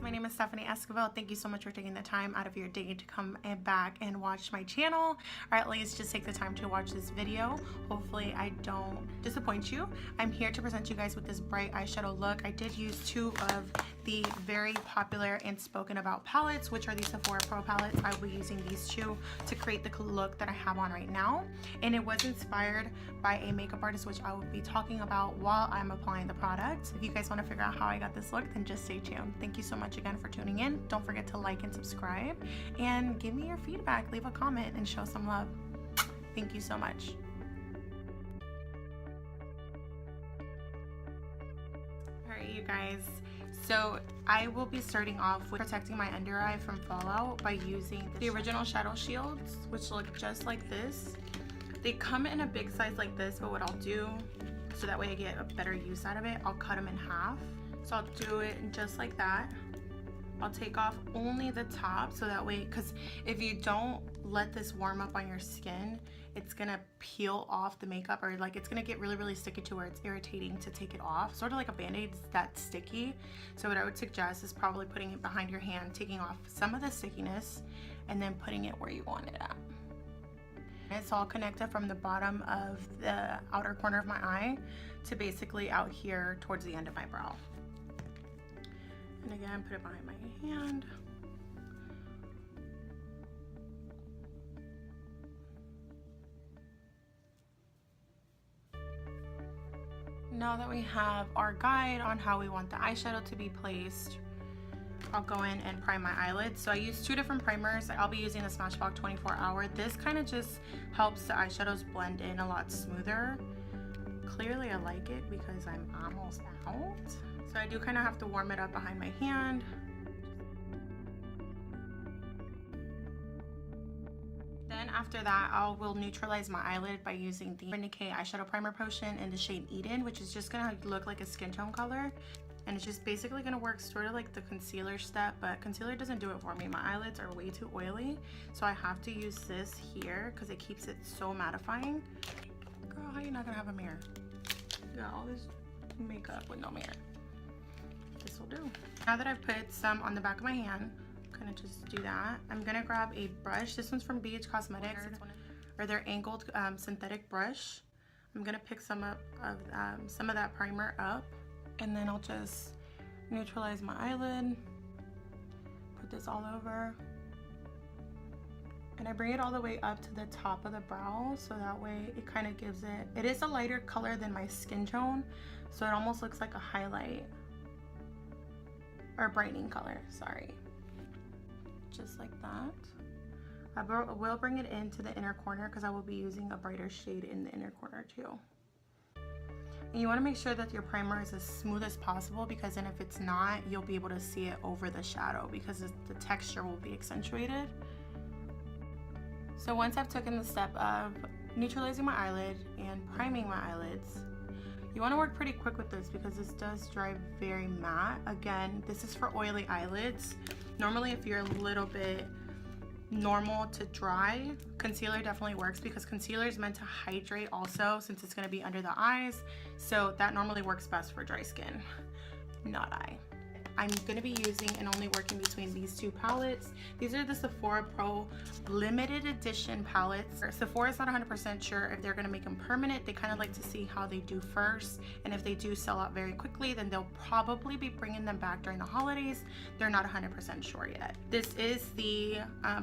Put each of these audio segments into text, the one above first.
my name is Stephanie Esquivel. Thank you so much for taking the time out of your day to come back and watch my channel, or at least just take the time to watch this video. Hopefully I don't disappoint you. I'm here to present you guys with this bright eyeshadow look. I did use two of the very popular and spoken about palettes, which are the Sephora Pro palettes. I will be using these two to create the look that I have on right now, and it was inspired by a makeup artist, which I will be talking about while I'm applying the product. If you guys want to figure out how I got this look, then just stay tuned. Thank you so much again for tuning in. Don't forget to like and subscribe, and give me your feedback, leave a comment, and show some love. Thank you so much. Alright, you guys, so I will be starting off with protecting my under eye from fallout by using the original shadow shields, which look just like this. They come in a big size like this, but what I'll do, so that way I get a better use out of it, I'll cut them in half. So I'll do it just like that. I'll take off only the top, so that way, because if you don't let this warm up on your skin, it's gonna peel off the makeup, or like it's gonna get really sticky to where it's irritating to take it off, sort of like a band-aid that's sticky. So what I would suggest is probably putting it behind your hand, taking off some of the stickiness, and then putting it where you want it at. It's all connected from the bottom of the outer corner of my eye to basically out here towards the end of my brow. And again, put it behind my hand. Now that we have our guide on how we want the eyeshadow to be placed, I'll go in and prime my eyelids. So I use two different primers. I'll be using the Smashbox 24 Hour. This kind of just helps the eyeshadows blend in a lot smoother. Clearly I like it because I'm almost out. So I do kind of have to warm it up behind my hand. Then after that, I will neutralize my eyelid by using the Urban Decay Eyeshadow Primer Potion in the shade Eden, which is just gonna look like a skin tone color. And it's just basically gonna work sort of like the concealer step, but concealer doesn't do it for me. My eyelids are way too oily, so I have to use this here because it keeps it so mattifying. Girl, how you not gonna have a mirror? You got all this makeup with no mirror. This will do. Now that I've put some on the back of my hand, I'm gonna just do that. I'm gonna grab a brush. This one's from BH Cosmetics, or their angled synthetic brush. I'm gonna pick some up of some of that primer up, and then I'll just neutralize my eyelid. Put this all over, and I bring it all the way up to the top of the brow, so that way it kind of gives it. It is a lighter color than my skin tone, so it almost looks like a highlight. Or brightening color, sorry. Just like that. I will bring it into the inner corner because I will be using a brighter shade in the inner corner too. And you want to make sure that your primer is as smooth as possible, because then if it's not, you'll be able to see it over the shadow because the texture will be accentuated. So once I've taken the step of neutralizing my eyelid and priming my eyelids, you want to work pretty quick with this because this does dry very matte. Again, this is for oily eyelids. Normally, if you're a little bit normal to dry, concealer definitely works because concealer is meant to hydrate also, since it's going to be under the eyes. So that normally works best for dry skin, not I. I'm going to be using and only working between these two palettes. These are the Sephora Pro limited edition palettes. Sephora is not 100% sure if they're going to make them permanent. They kind of like to see how they do first, and if they do sell out very quickly, then they'll probably be bringing them back during the holidays. They're not 100% sure yet. This is the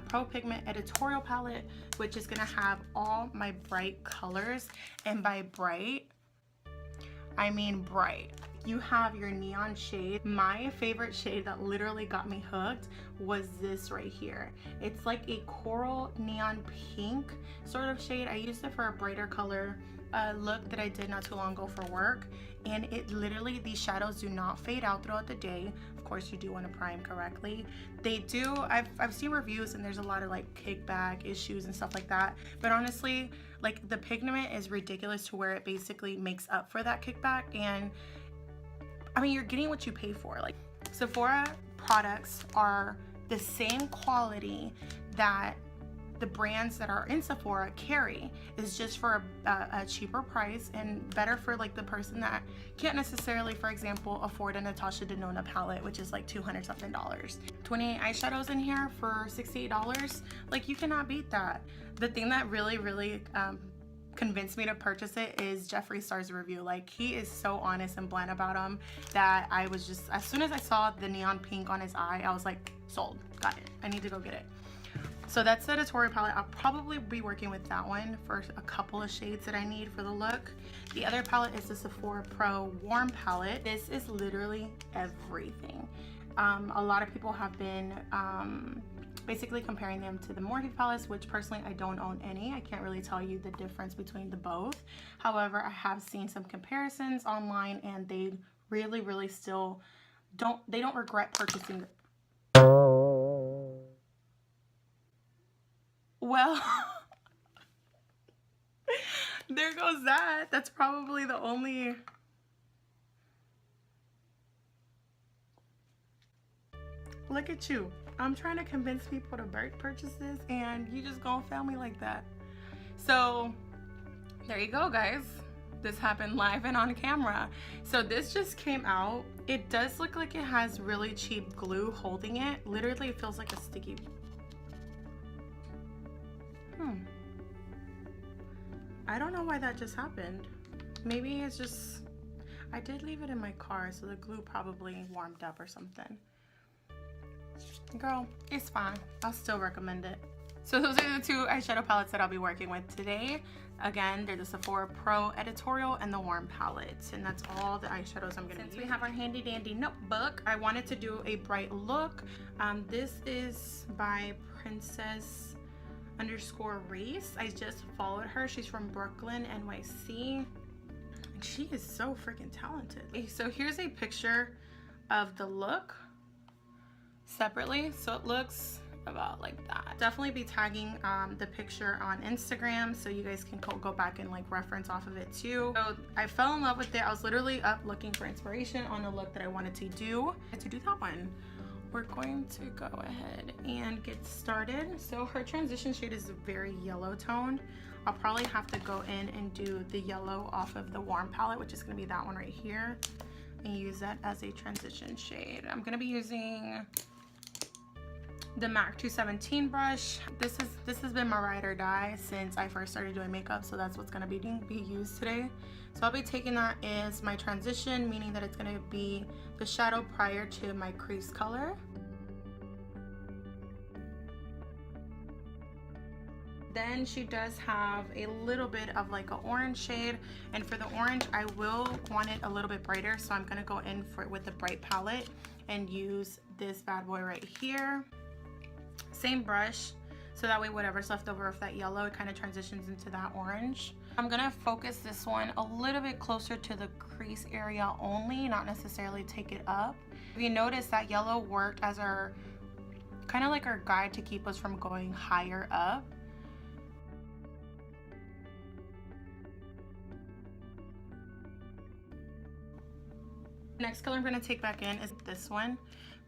Pro Pigment Editorial palette, which is going to have all my bright colors, and by bright, I mean bright. You have your neon shade. My favorite shade that literally got me hooked was this right here. It's like a coral neon pink sort of shade. I used it for a brighter color look that I did not too long ago for work, and it literally, these shadows do not fade out throughout the day. Of course, you do want to prime correctly. They do. I've seen reviews and there's a lot of like kickback issues and stuff like that, but honestly, like the pigment is ridiculous to where it basically makes up for that kickback. And I mean, you're getting what you pay for. Like, Sephora products are the same quality that the brands that are in Sephora carry is just for a cheaper price and better for like the person that can't necessarily, for example, afford a Natasha Denona palette, which is like $200 something. 28 eyeshadows in here for $68. Like, you cannot beat that. The thing that really convinced me to purchase it is Jeffree Star's review. Like, he is so honest and blunt about them that I was just, as soon as I saw the neon pink on his eye, I was like, sold, got it, I need to go get it. So that's the editorial palette. I'll probably be working with that one for a couple of shades that I need for the look. The other palette is the Sephora Pro Warm palette. This is literally everything. A lot of people have been basically comparing them to the Morphe palettes, which personally I don't own any. I can't really tell you the difference between the both. However, I have seen some comparisons online, and they really still don't regret purchasing them. Well, there goes that. That's probably the only... Look at you. I'm trying to convince people to purchase this, and you just gonna fail me like that. So there you go, guys. This happened live and on camera. So this just came out. It does look like it has really cheap glue holding it. Literally, it feels like a sticky... I don't know why that just happened. Maybe it's just... I did leave it in my car, so the glue probably warmed up or something. Girl, it's fine. I'll still recommend it. So those are the two eyeshadow palettes that I'll be working with today. Again, they're the Sephora Pro Editorial and the Warm palette. And that's all the eyeshadows I'm gonna use. Since we have our handy dandy notebook, I wanted to do a bright look. This is by Princess_Race. I just followed her. She's from Brooklyn, NYC. And she is so freaking talented. Okay, so here's a picture of the look separately. So it looks about like that. Definitely be tagging the picture on Instagram so you guys can go back and like reference off of it too. So I fell in love with it. I was literally up looking for inspiration on a look that I wanted to do. That one. We're going to go ahead and get started. So her transition shade is very yellow toned. I'll probably have to go in and do the yellow off of the Warm palette, which is going to be that one right here, and use that as a transition shade. I'm going to be using the MAC 217 brush. This has been my ride or die since I first started doing makeup, so that's what's going to be used today. So I'll be taking that as my transition, meaning that it's going to be the shadow prior to my crease color. Then she does have a little bit of like an orange shade, and for the orange I will want it a little bit brighter, so I'm going to go in for it with the bright palette and use this bad boy right here. Same brush, so that way whatever's left over of that yellow, it kind of transitions into that orange. I'm gonna focus this one a little bit closer to the crease area only, not necessarily take it up. If you notice, that yellow worked as our kind of like our guide to keep us from going higher up. Next color I'm gonna take back in is this one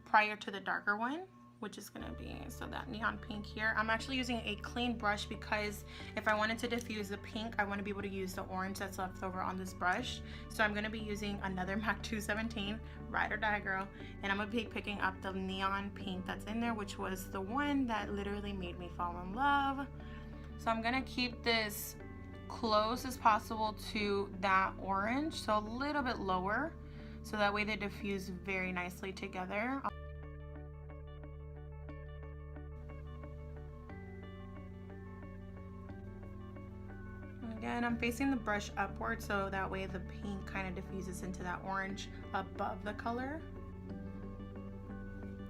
prior to the darker one, which is gonna be, so that neon pink here. I'm actually using a clean brush because if I wanted to diffuse the pink, I want to be able to use the orange that's left over on this brush. So I'm gonna be using another MAC 217, ride or die girl, and I'm gonna be picking up the neon pink that's in there, which was the one that literally made me fall in love. So I'm gonna keep this close as possible to that orange, so a little bit lower, so that way they diffuse very nicely together. Again, I'm facing the brush upward, so that way the pink kind of diffuses into that orange above the color.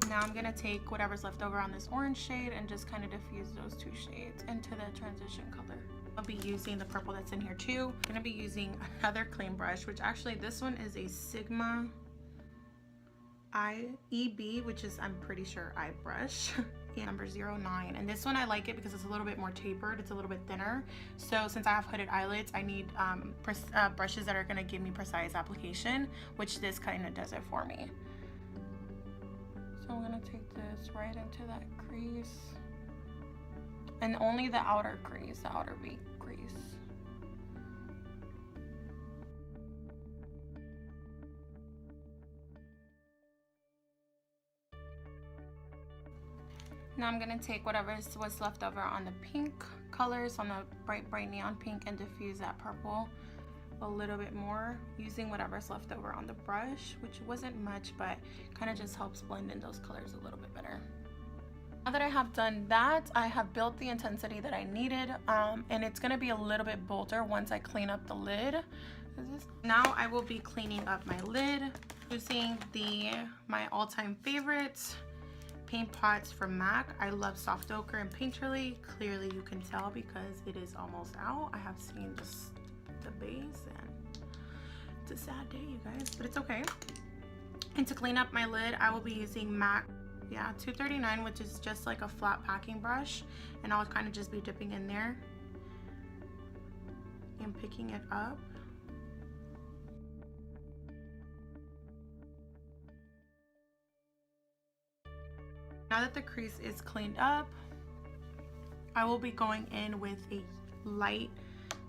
Now I'm gonna take whatever's left over on this orange shade and just kind of diffuse those two shades into the transition color. I'll be using the purple that's in here too. I'm gonna be using another clean brush, which actually this one is a Sigma EB, which is, I'm pretty sure, eye brush. Number 09, and this one I like it because it's a little bit more tapered, it's a little bit thinner. So since I have hooded eyelids, I need brushes that are going to give me precise application, which this kind of does it for me. So I'm going to take this right into that crease And only the outer crease, the outer V crease. Now I'm gonna take whatever was left over on the pink colors, on the bright neon pink, and diffuse that purple a little bit more using whatever's left over on the brush, which wasn't much, but kind of just helps blend in those colors a little bit better. Now that I have done that, I have built the intensity that I needed, and it's gonna be a little bit bolder once I clean up the lid. Now I will be cleaning up my lid using my all-time favorites paint pots from MAC. I love Soft Ochre and Painterly. Clearly you can tell because it is almost out. I have seen the base, and it's a sad day, you guys, but it's okay. And to clean up my lid, I will be using MAC 239, which is just like a flat packing brush, and I'll kind of just be dipping in there and picking it up. Now that the crease is cleaned up, I will be going in with a light,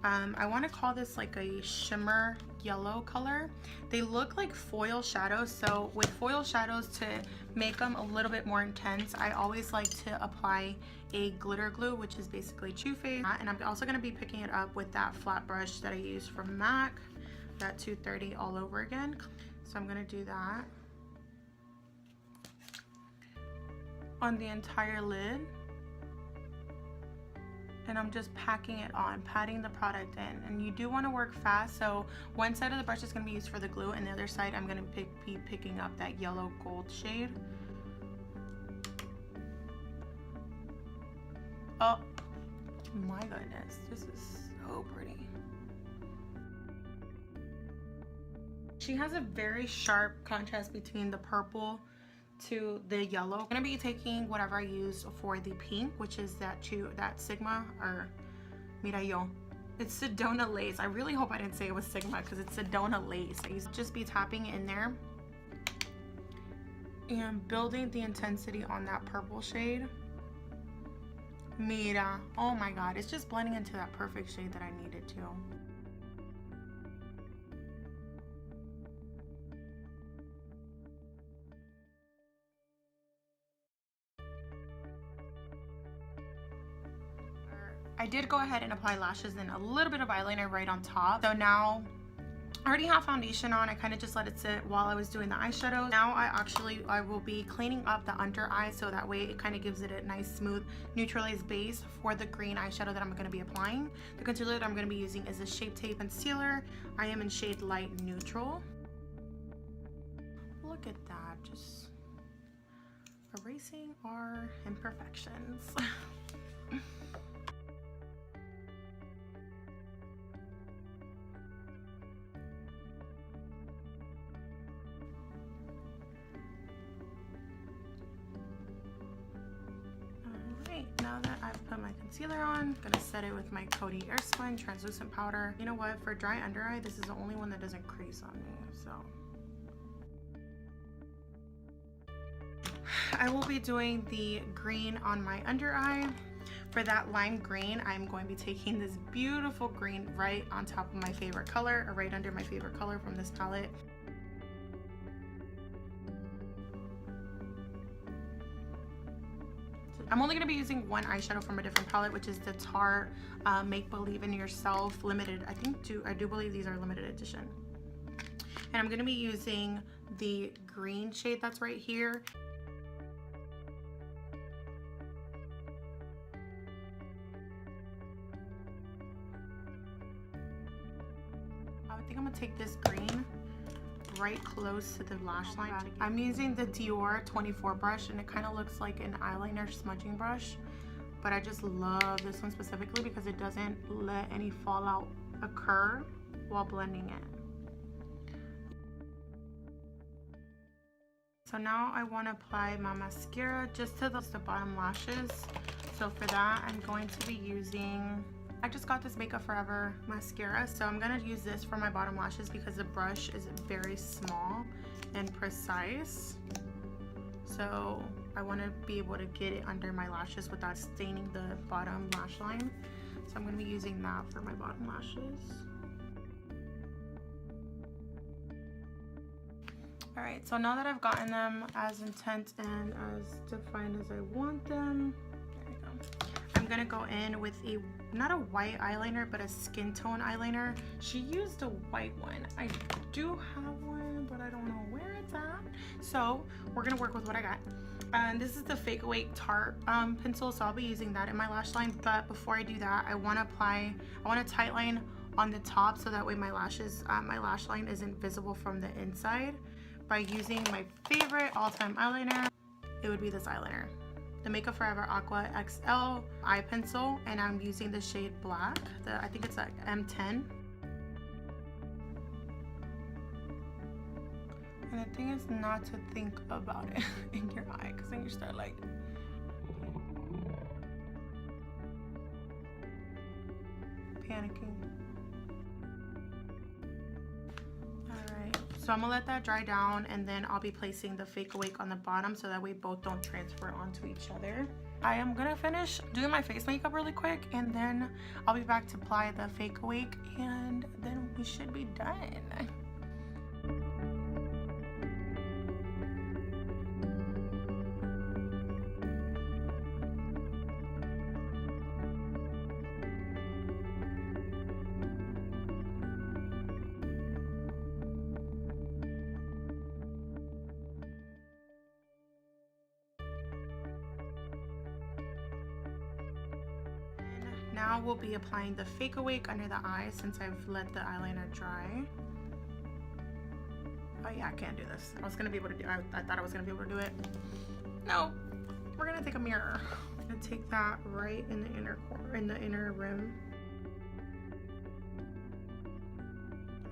I want to call this like a shimmer yellow color. They look like foil shadows, so with foil shadows, to make them a little bit more intense, I always like to apply a glitter glue, which is basically Too Faced. And I'm also going to be picking it up with that flat brush that I used from MAC, that 230 all over again. So I'm going to do that on the entire lid, and I'm just packing it on, patting the product in. And you do want to work fast, so one side of the brush is going to be used for the glue, and the other side I'm going to be picking up that yellow gold shade. Oh my goodness, this is so pretty. She has a very sharp contrast between the purple to the yellow. I'm gonna be taking whatever I used for the pink, which is that Sigma, or Mira Yo. It's Sedona Lace. I really hope I didn't say it was Sigma because it's Sedona Lace. I used to just be tapping in there and building the intensity on that purple shade. Mira, oh my god, it's just blending into that perfect shade that I needed to. I did go ahead and apply lashes and a little bit of eyeliner right on top. So now I already have foundation on. I kind of just let it sit while I was doing the eyeshadow. Now I will be cleaning up the under eye, so that way it kind of gives it a nice smooth neutralized base for the green eyeshadow that I'm going to be applying. The concealer that I'm going to be using is a Shape Tape Concealer. I am in shade Light Neutral. Look at that, just erasing our imperfections. Now that I've put my concealer on, I'm gonna set it with my Coty Airspun translucent powder. You know what, for dry under eye, this is the only one that doesn't crease on me, so. I will be doing the green on my under eye. For that lime green, I'm going to be taking this beautiful green right on top of my favorite color, or right under my favorite color from this palette. I'm only going to be using one eyeshadow from a different palette, which is the Tarte Make Believe in Yourself limited. I do believe these are limited edition. And I'm going to be using the green shade that's right here. I think I'm going to take this green right close to the lash line. I'm using the Dior 24 brush, and it kind of looks like an eyeliner smudging brush, but I just love this one specifically because it doesn't let any fallout occur while blending it. So now I want to apply my mascara just to the bottom lashes. So for that, I'm going to be using, I just got this Makeup Forever mascara, so I'm going to use this for my bottom lashes because the brush is very small and precise. So I want to be able to get it under my lashes without staining the bottom lash line. So I'm going to be using that for my bottom lashes. Alright, so now that I've gotten them as intense and as defined as I want them, there we go. I'm going to go in with not a white eyeliner, but a skin tone eyeliner. She used a white one. I do have one, but I don't know where it's at. So we're going to work with what I got. This is the Fake Awake Tarte pencil, so I'll be using that in my lash line. But before I do that, I want to tightline on the top so that way my lash line isn't visible from the inside. By using my favorite all-time eyeliner, it would be this eyeliner, the Makeup Forever Aqua XL eye pencil, and I'm using the shade Black. I think it's like M10. And the thing is not to think about it in your eye, because then you start like panicking. Alright, so I'm gonna let that dry down, and then I'll be placing the Fake Awake on the bottom so that we both don't transfer onto each other. I am gonna finish doing my face makeup really quick, and then I'll be back to apply the Fake Awake, and then we should be done. Now we'll be applying the Fake Awake under the eye since I've let the eyeliner dry. Oh yeah, I can't do this. I was gonna be able to do it. I thought I was gonna be able to do it. No, we're gonna take a mirror. I'm gonna take that right in the inner corner, in the inner rim.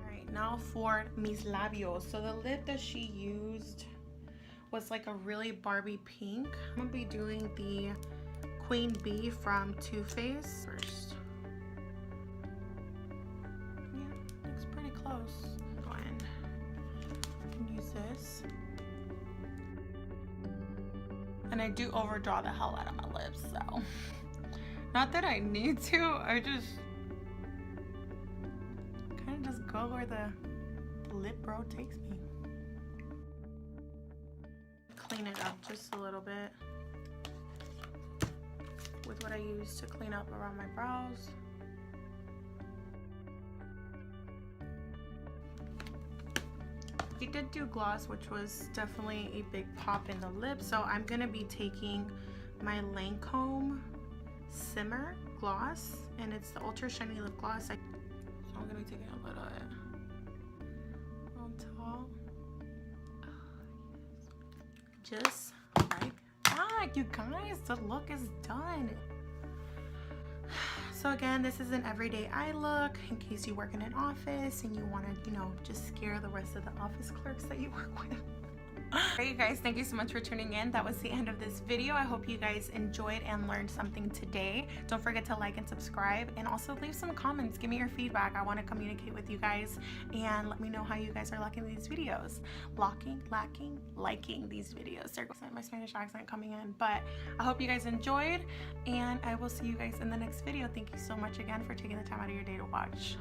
Alright, now for mis labios. So the lip that she used was like a really Barbie pink. I'm gonna be doing the Queen Bee from Too Faced first. Yeah, looks pretty close. Go ahead and use this. And I do overdraw the hell out of my lips, so. Not that I need to, I just kind of just go where the lip bro takes me. Clean it up just a little bit with what I use to clean up around my brows. We did do gloss, which was definitely a big pop in the lip, so I'm gonna be taking my Lancome Simmer gloss, and it's the Ultra Shiny Lip Gloss. So I'm gonna be taking a little bit on top. Just like that, you guys, the look is done. So again, this is an everyday eye look in case you work in an office and you want to, you know, just scare the rest of the office clerks that you work with. Alright, you guys, thank you so much for tuning in. That was the end of this video. I hope you guys enjoyed and learned something today. Don't forget to like and subscribe, and also leave some comments. Give me your feedback. I want to communicate with you guys, and let me know how you guys are liking these videos. Liking these videos. There's my Spanish accent coming in, but I hope you guys enjoyed, and I will see you guys in the next video. Thank you so much again for taking the time out of your day to watch.